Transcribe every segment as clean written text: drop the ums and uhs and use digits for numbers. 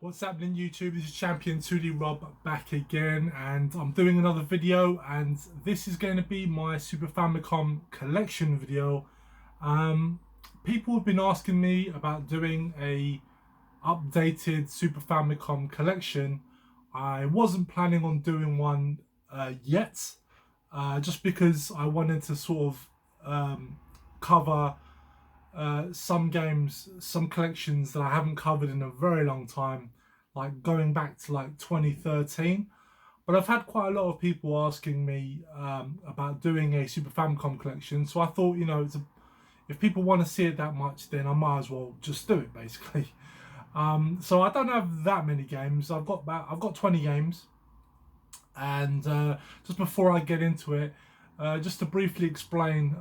What's happening YouTube? This is Champion 2D Rob back again, and I'm doing another video, and this is going to be my Super Famicom collection video. People have been asking me about doing a updated Super Famicom collection. I wasn't planning on doing one yet, just because I wanted to sort of cover some games, some collections that I haven't covered in a very long time, like going back to like 2013. But I've had quite a lot of people asking me about doing a Super Famicom collection, so I thought, you know, if people want to see it that much, then I might as well just do it, basically. So I don't have that many games. I've got 20 games, and just before I get into it, just to briefly explain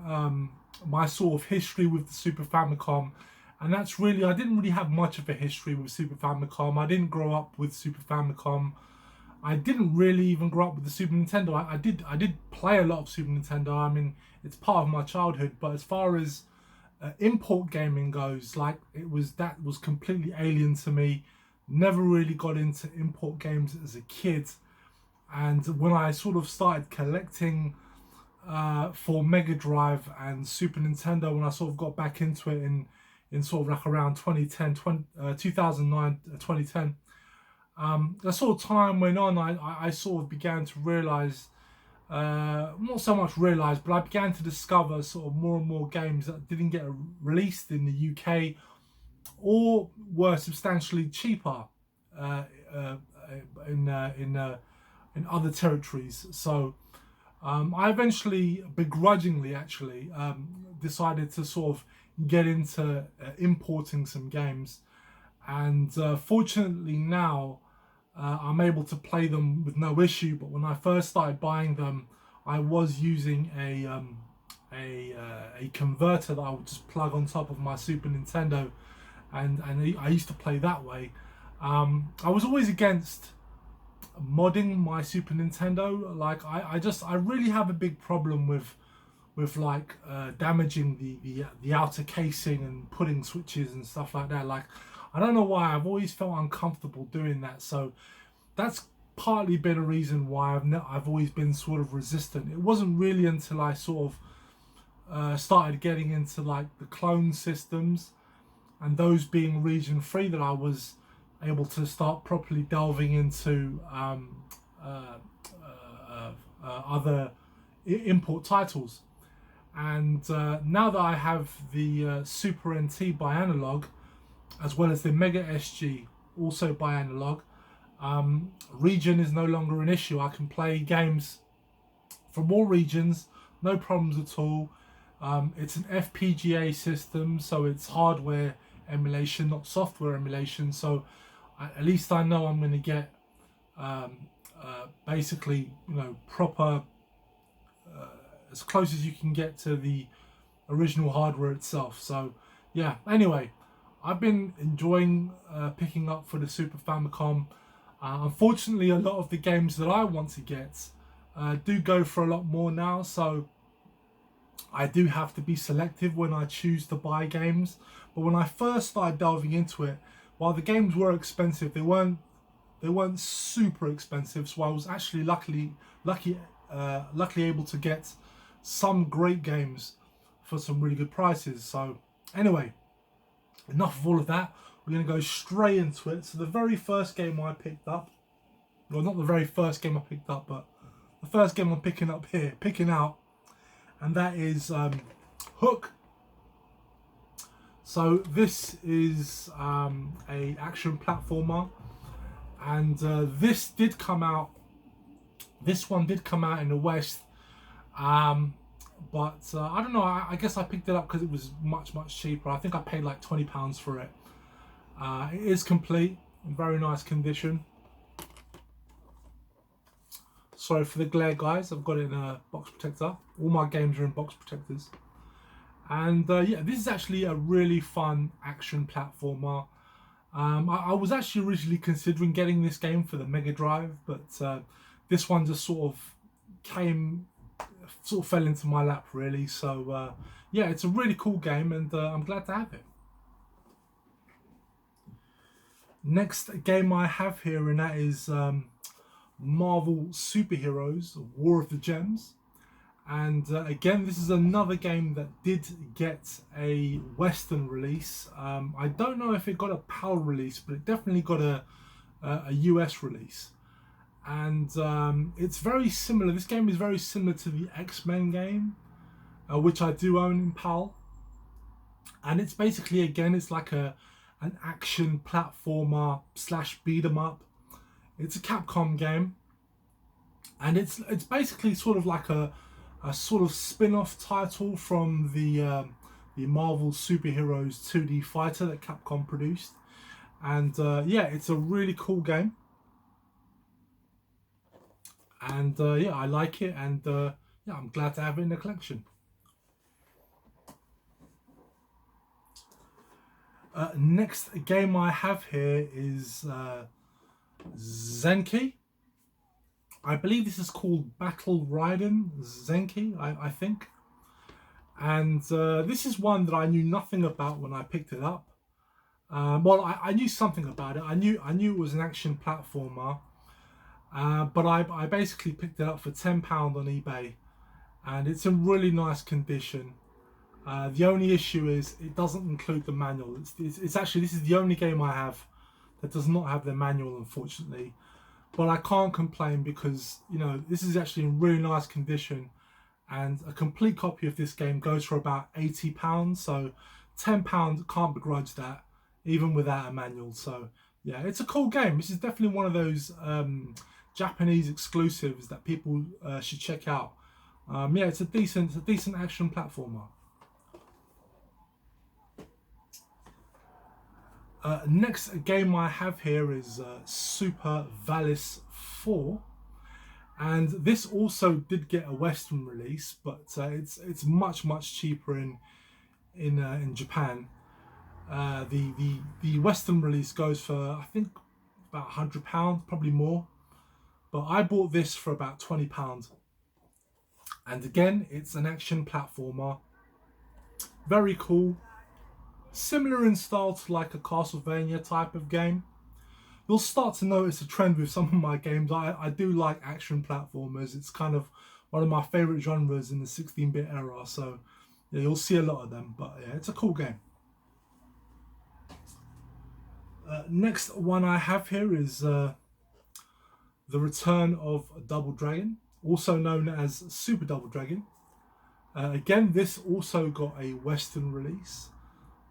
my sort of history with the Super Famicom, and that's really, I didn't really have much of a history with Super Famicom. I didn't grow up with Super Famicom. I didn't really even grow up with the Super Nintendo. I did play a lot of Super Nintendo. I mean, it's part of my childhood, but as far as import gaming goes, like that was completely alien to me. Never really got into import games as a kid, and when I sort of started collecting for Mega Drive and Super Nintendo, when I sort of got back into it in sort of like around 2009, 2010, as sort of time went on, I sort of began to realise, not so much realise, but I began to discover sort of more and more games that didn't get released in the UK or were substantially cheaper in other territories. So I eventually, begrudgingly actually, decided to sort of get into importing some games, and fortunately now I'm able to play them with no issue. But when I first started buying them, I was using a converter that I would just plug on top of my Super Nintendo, and I used to play that way. I was always against modding my Super Nintendo. Like I really have a big problem with like damaging the outer casing and putting switches and stuff like that. Like, I don't know why, I've always felt uncomfortable doing that. So that's partly been a reason why I've always been sort of resistant. It wasn't really until I sort of started getting into like the clone systems, and those being region free, that I was able to start properly delving into other import titles. And now that I have the Super NT by analog, as well as the Mega SG also by analog, region is no longer an issue. I can play games from all regions, no problems at all. It's an FPGA system, so it's hardware emulation, not software emulation. So at least I know I'm going to get basically, you know, proper, as close as you can get to the original hardware itself. So yeah, anyway, I've been enjoying picking up for the Super Famicom. Unfortunately, a lot of the games that I want to get do go for a lot more now, so I do have to be selective when I choose to buy games. But when I first started delving into it, while the games were expensive, they weren't super expensive. So I was actually luckily able to get some great games for some really good prices. So anyway, enough of all of that. We're going to go straight into it. So the very first game I picked up, well, not the very first game I picked up, but the first game I'm picking out, and that is Hook. So this is a action platformer, and this one did come out in the West, but I don't know, I guess I picked it up because it was much cheaper. I think I paid like £20 for it. It is complete, in very nice condition. Sorry for the glare, guys. I've got it in a box protector. All my games are in box protectors. And yeah, this is actually a really fun action platformer. I was actually originally considering getting this game for the Mega Drive, but this one just sort of fell into my lap, really. So yeah, it's a really cool game, and I'm glad to have it. Next game I have here, and that is Marvel Superheroes War of the Gems. And again, this is another game that did get a Western release. I don't know if it got a PAL release, but it definitely got a US release. And it's very similar. This game is very similar to the X-Men game, which I do own in PAL. And it's basically, again, it's like an action platformer / beat 'em up. It's a Capcom game, and it's basically sort of like a sort of spin-off title from the Marvel Superheroes 2D fighter that Capcom produced. And yeah, it's a really cool game, and yeah, I like it, and yeah, I'm glad to have it in the collection. Next game I have here is Zenki. I believe this is called Battle Raiden Zenki, I think. And this is one that I knew nothing about when I picked it up. Well, I knew something about it. I knew it was an action platformer. But I basically picked it up for £10 on eBay. And it's in really nice condition. The only issue is it doesn't include the manual. It's actually, this is the only game I have that does not have the manual, unfortunately. But I can't complain because, you know, this is actually in really nice condition, and a complete copy of this game goes for about £80. So £10, can't begrudge that, even without a manual. So yeah, it's a cool game. This is definitely one of those Japanese exclusives that people should check out. Yeah, it's a decent action platformer. Next game I have here is Supervalis IV, and this also did get a Western release, but it's much cheaper in Japan. The Western release goes for, I think, about £100, probably more, but I bought this for about £20. And again, it's an action platformer, very cool. Similar in style to like a Castlevania type of game. You'll start to notice a trend with some of my games. I do like action platformers. It's kind of one of my favourite genres in the 16-bit era. So yeah, you'll see a lot of them. But yeah, it's a cool game. Next one I have here is The Return of Double Dragon, also known as Super Double Dragon. Again, this also got a Western release.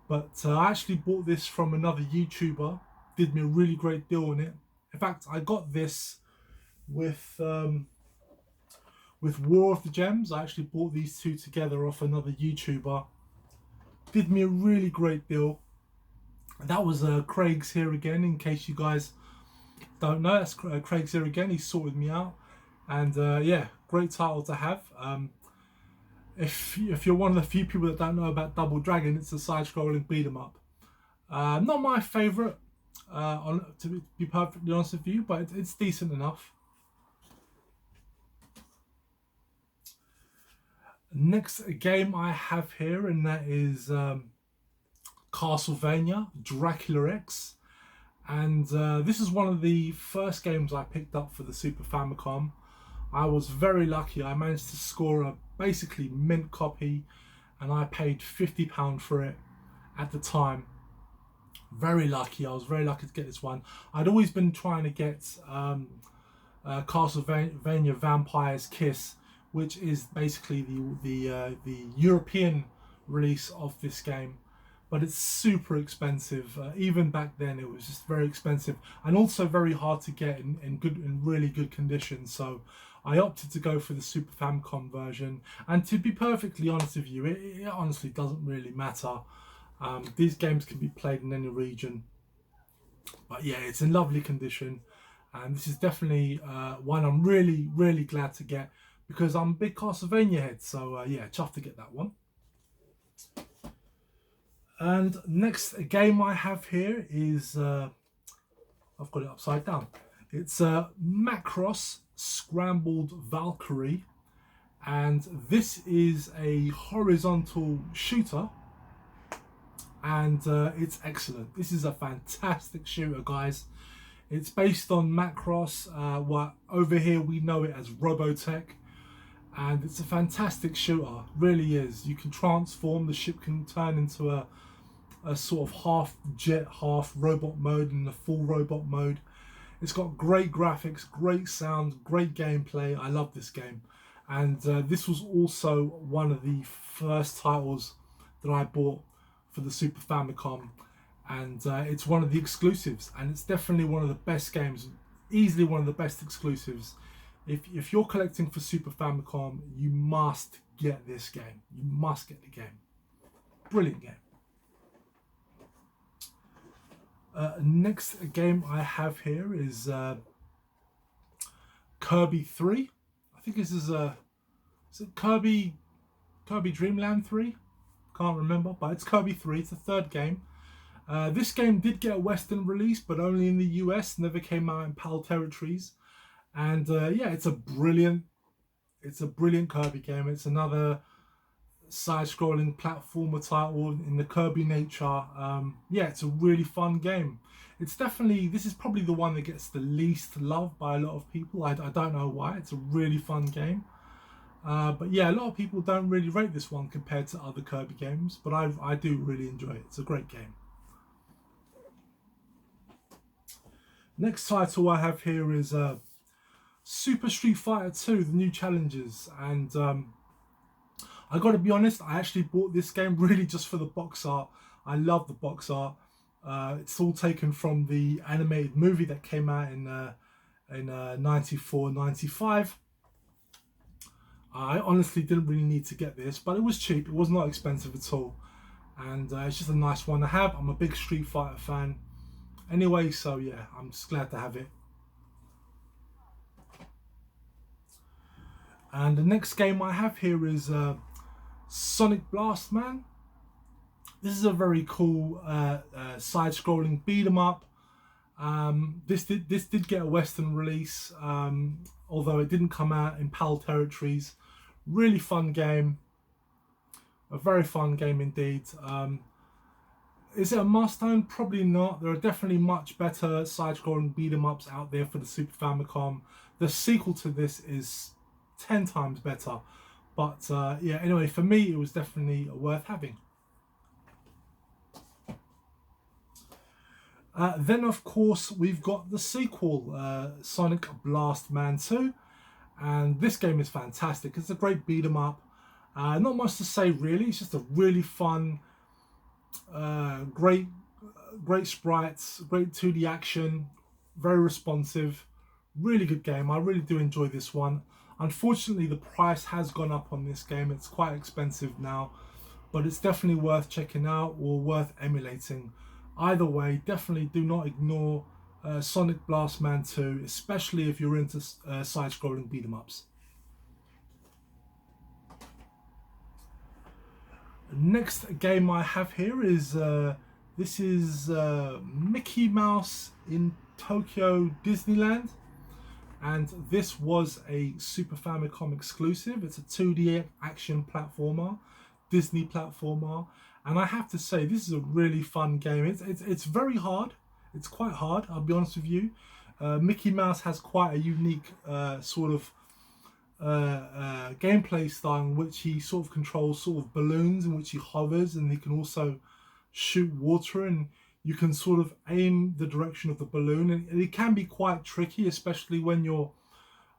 But I actually bought this from another YouTuber, did me a really great deal on it. In fact, I got this with War of the Gems. I actually bought these two together off another YouTuber. Did me a really great deal. That was Craig's Here Again, in case you guys don't know. That's Craig's Here Again. He sorted me out. And yeah, great title to have. If you're one of the few people that don't know about Double Dragon, it's a side-scrolling beat 'em up. Not my favourite, to be perfectly honest with you, but it's decent enough. Next game I have here, and that is Castlevania Dracula X. And this is one of the first games I picked up for the Super Famicom. I was very lucky. I managed to score a basically mint copy, and I paid £50 for it at the time. Very lucky. I was very lucky to get this one. I'd always been trying to get Castlevania Vampire's Kiss, which is basically the European release of this game, but it's super expensive. Even back then, it was just very expensive, and also very hard to get in really good condition. So I opted to go for the Super Famicom version, and to be perfectly honest with you, it honestly doesn't really matter. These games can be played in any region, but yeah, it's in lovely condition, and this is definitely one I'm really glad to get, because I'm a big Castlevania head. So yeah, chuffed to get that one. And next game I have here is I've got it upside down. It's Macross Scrambled Valkyrie, and this is a horizontal shooter. and it's excellent. This is a fantastic shooter, guys. It's based on Macross, what over here we know it as Robotech, and it's a fantastic shooter, really is. You can transform, the ship can turn into a sort of half jet, half robot mode, and the full robot mode. It's got great graphics, great sound, great gameplay. I love this game, and this was also one of the first titles that I bought for the Super Famicom, and it's one of the exclusives, and it's definitely one of the best games, easily one of the best exclusives. If you're collecting for Super Famicom, you must get this game. You must get the game. Brilliant game. Next game I have here is Kirby 3. I think this is it Kirby Dreamland 3? Can't remember, but it's Kirby 3. It's the third game. This game did get a Western release, but only in the US. Never came out in PAL territories. And yeah, it's a brilliant Kirby game. It's another side-scrolling platformer title in the Kirby nature. Yeah, it's a really fun game. It's definitely, this is probably the one that gets the least love by a lot of people. I don't know why. It's a really fun game. But yeah, a lot of people don't really rate this one compared to other Kirby games, but I do really enjoy it. It's a great game. Next title I have here is Super Street Fighter 2, the new challenges, and I got to be honest, I actually bought this game really just for the box art. I love the box art. It's all taken from the animated movie that came out in 94, 95. I honestly didn't really need to get this, but it was cheap. It was not expensive at all, and it's just a nice one to have. I'm a big Street Fighter fan anyway, so yeah, I'm just glad to have it. And the next game I have here is Sonic Blast Man. This is a very cool side-scrolling beat 'em up. This did get a Western release, although it didn't come out in PAL territories. Really fun game, a very fun game indeed. Is it a must-own? Probably not. There are definitely much better side-scrolling beat 'em ups out there for the Super Famicom. The sequel to this is 10 times better, but yeah, anyway, for me it was definitely worth having. Then of course we've got the sequel, Sonic Blast Man 2, and this game is fantastic. It's a great beat 'em up. Not much to say really. It's just a really fun, great sprites, great 2D action, very responsive, really good game. I really do enjoy this one. Unfortunately, the price has gone up on this game. It's quite expensive now, but it's definitely worth checking out or worth emulating. Either way, definitely do not ignore Sonic Blast Man 2, especially if you're into side-scrolling beat 'em ups. Next game I have here is this is Mickey Mouse in Tokyo Disneyland, and this was a Super Famicom exclusive. It's a 2D action platformer, Disney platformer, and I have to say this is a really fun game. It's very hard. It's quite hard, I'll be honest with you. Mickey Mouse has quite a unique sort of gameplay style in which he sort of controls sort of balloons, in which he hovers, and he can also shoot water, and you can sort of aim the direction of the balloon, and it can be quite tricky, especially when you're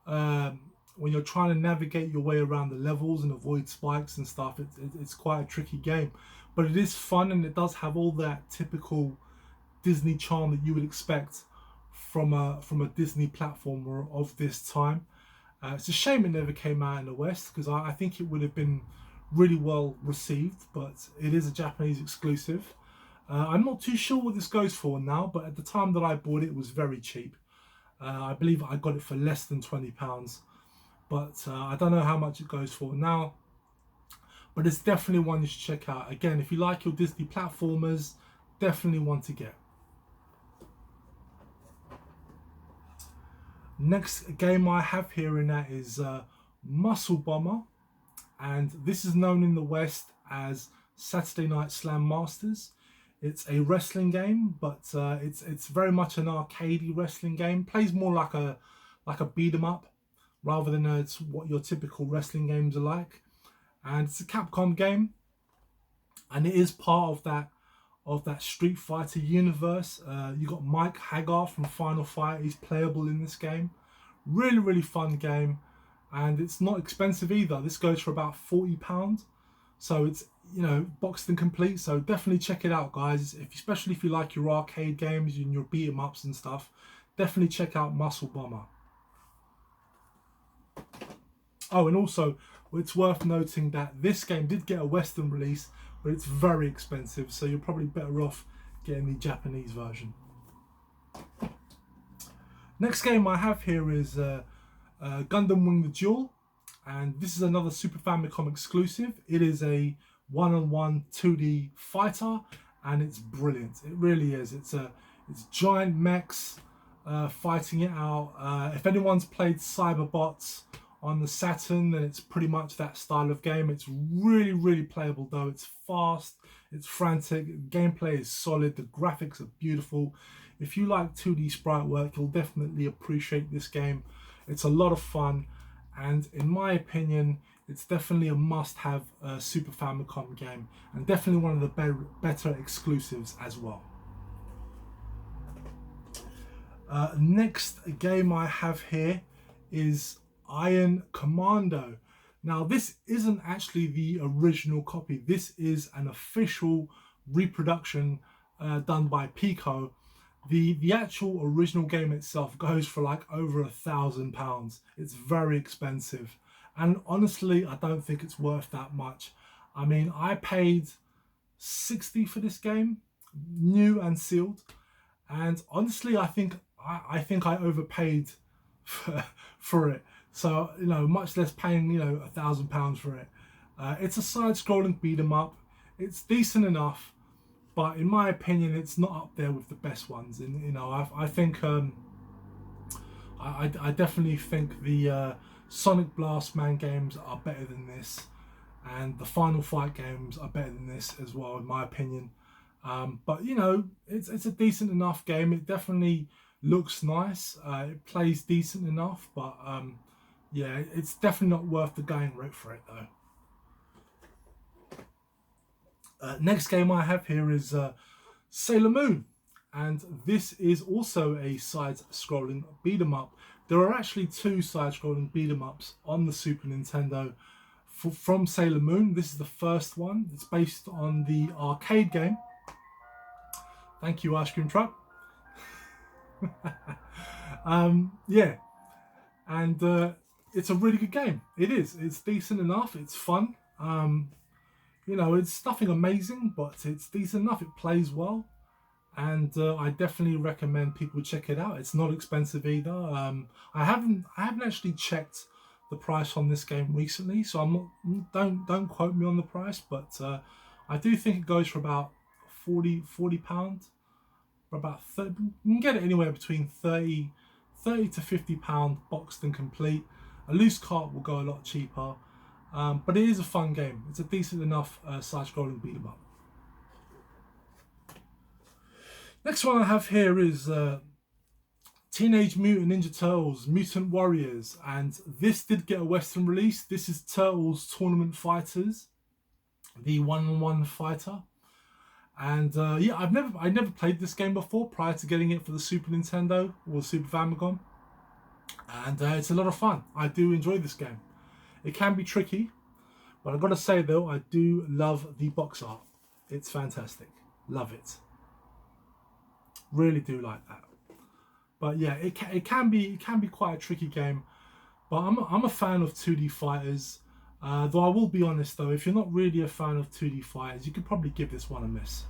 trying to navigate your way around the levels and avoid spikes and stuff. It's quite a tricky game, but it is fun, and it does have all that typical Disney charm that you would expect from a Disney platformer of this time. It's a shame it never came out in the West, because I think it would have been really well received, but it is a Japanese exclusive. I'm not too sure what this goes for now, but at the time that I bought it, it was very cheap. I believe I got it for less than £20, but I don't know how much it goes for now. But it's definitely one you should check out. Again, if you like your Disney platformers, definitely one to get. Next game I have here in that is Muscle Bomber, and this is known in the West as Saturday Night Slam Masters. It's a wrestling game, but it's very much an arcadey wrestling game. Plays more like a beat 'em up rather than it's what your typical wrestling games are like. And it's a Capcom game, and it is part of that Street Fighter universe. You got Mike Hagar from Final Fight. He's playable in this game. Really fun game, and it's not expensive either. This goes for about £40, so it's, you know, boxed and complete. So definitely check it out, guys. Especially if you like your arcade games and your beat 'em ups and stuff, definitely check out Muscle Bomber. Oh, and also it's worth noting that this game did get a Western release, but it's very expensive, so you're probably better off getting the Japanese version. Next game I have here is Gundam Wing the Duel, and this is another Super Famicom exclusive. It is a one-on-one 2D fighter, and it's brilliant. It really is. It's giant mechs fighting it out. If anyone's played Cyberbots on the Saturn, then it's pretty much that style of game. It's really playable though. It's fast, it's frantic, gameplay is solid, the graphics are beautiful. If you like 2D sprite work, you'll definitely appreciate this game. It's a lot of fun, and in my opinion, it's definitely a must-have Super Famicom game, and definitely one of the better exclusives as well. Next game I have here is Iron Commando. Now, this isn't actually the original copy. This is an official reproduction done by Pico. The actual original game itself goes for like over £1,000. It's very expensive, and honestly I don't think it's worth that much. I mean, I paid £60 for this game, new and sealed, and honestly I think I overpaid for it. So, you know, much less paying, you know, £1,000 for it. It's a side-scrolling beat 'em up. It's decent enough, but in my opinion, it's not up there with the best ones. And you know, I think I definitely think the Sonic Blast Man games are better than this, and the Final Fight games are better than this as well, in my opinion. But you know, it's a decent enough game. It definitely looks nice. It plays decent enough, but yeah, it's definitely not worth the going rate for it though. Next game I have here is Sailor Moon, and this is also a side-scrolling beat 'em up. There are actually two side-scrolling beat 'em ups on the Super Nintendo from Sailor Moon. This is the first one. It's based on the arcade game. Thank you, ice cream truck. Yeah, and it's a really good game. It is. It's decent enough. It's fun. You know, it's nothing amazing, but it's decent enough. It plays well, and I definitely recommend people check it out. It's not expensive either. I haven't actually checked the price on this game recently, so I'm not, don't quote me on the price, but I do think it goes for about £40, for about 30. You can get it anywhere between 30 to £50 boxed and complete. A loose cart will go a lot cheaper. But it is a fun game. It's a decent enough side-scrolling beat 'em up. Next one I have here is Teenage Mutant Ninja Turtles Mutant Warriors, and this did get a Western release. This is Turtles Tournament Fighters, the one-on-one fighter. And yeah, I never played this game before prior to getting it for the Super Nintendo or Super Famicom, and it's a lot of fun. I do enjoy this game. It can be tricky, but I've got to say though, I do love the box art. It's fantastic. Love it. Really do like that. But yeah, it can be quite a tricky game. But I'm a fan of 2D fighters. Though I will be honest though, if you're not really a fan of 2D fighters, you could probably give this one a miss.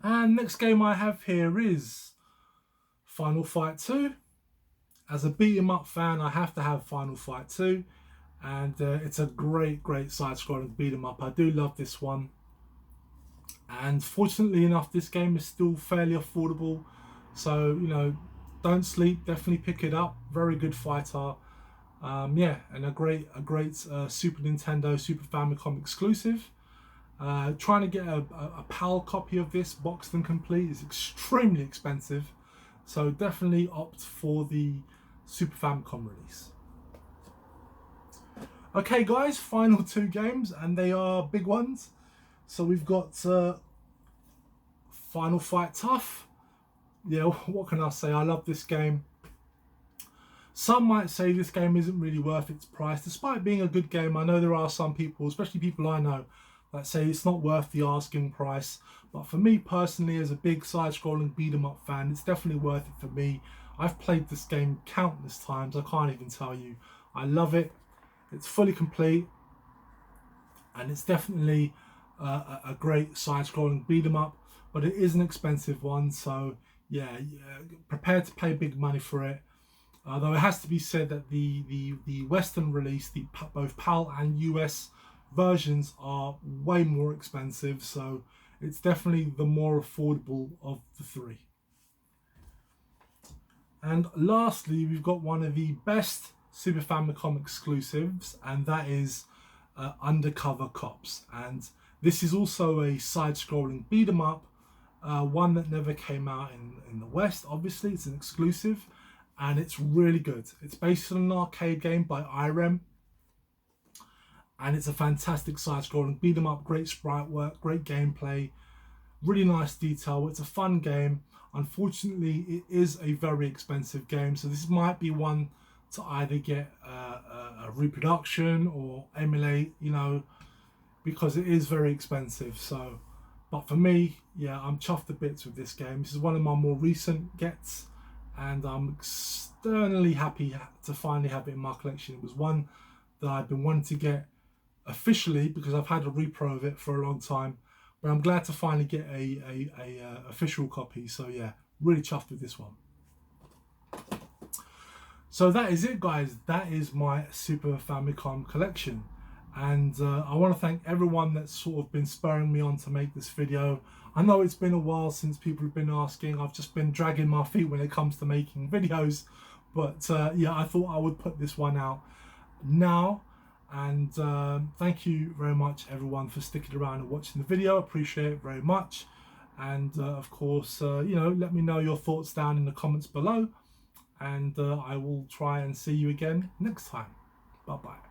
And next game I have here is Final Fight 2. As a beat 'em up fan, I have to have Final Fight 2, and it's a great side-scrolling beat 'em up. I do love this one, and fortunately enough, this game is still fairly affordable. So you know, don't sleep. Definitely pick it up. Very good fighter. Yeah, and a great Super Nintendo, Super Famicom exclusive. Trying to get a PAL copy of this boxed and complete is extremely expensive, so definitely opt for the Super Famicom release. Okay guys, final two games, and they are big ones. So we've got Final Fight Tough. Yeah, what can I say? I love this game. Some might say this game isn't really worth its price, despite being a good game. I know there are some people, especially people I know, that say it's not worth the asking price. But for me personally, as a big side-scrolling beat-em-up fan, it's definitely worth it for me. I've played this game countless times. I can't even tell you. I love it. It's fully complete, and it's definitely a great side-scrolling beat-em-up. But it is an expensive one, so yeah, prepare to pay big money for it. Though it has to be said that the Western release, both PAL and US versions, are way more expensive, so it's definitely the more affordable of the three. And lastly, we've got one of the best Super Famicom exclusives, and that is Undercover Cops. And this is also a side-scrolling beat-em-up, one that never came out in the West. Obviously, it's an exclusive, and it's really good. It's based on an arcade game by IREM, and it's a fantastic side-scrolling beat-em-up. Great sprite work, great gameplay, really nice detail. It's a fun game. Unfortunately, it is a very expensive game, so this might be one to either get a reproduction or emulate, you know, because it is very expensive. So, but for me, yeah, I'm chuffed to bits with this game. This is one of my more recent gets, and I'm externally happy to finally have it in my collection. It was one that I've been wanting to get officially because I've had a repro of it for a long time, but I'm glad to finally get a official copy. So yeah, really chuffed with this one. So that is it guys, that is my Super Famicom collection, and I want to thank everyone that's sort of been spurring me on to make this video. I know it's been a while since people have been asking. I've just been dragging my feet when it comes to making videos, but yeah, I thought I would put this one out now. And thank you very much everyone for sticking around and watching the video. Appreciate it very much. And of course, you know, let me know your thoughts down in the comments below, and I will try and see you again next time. Bye bye.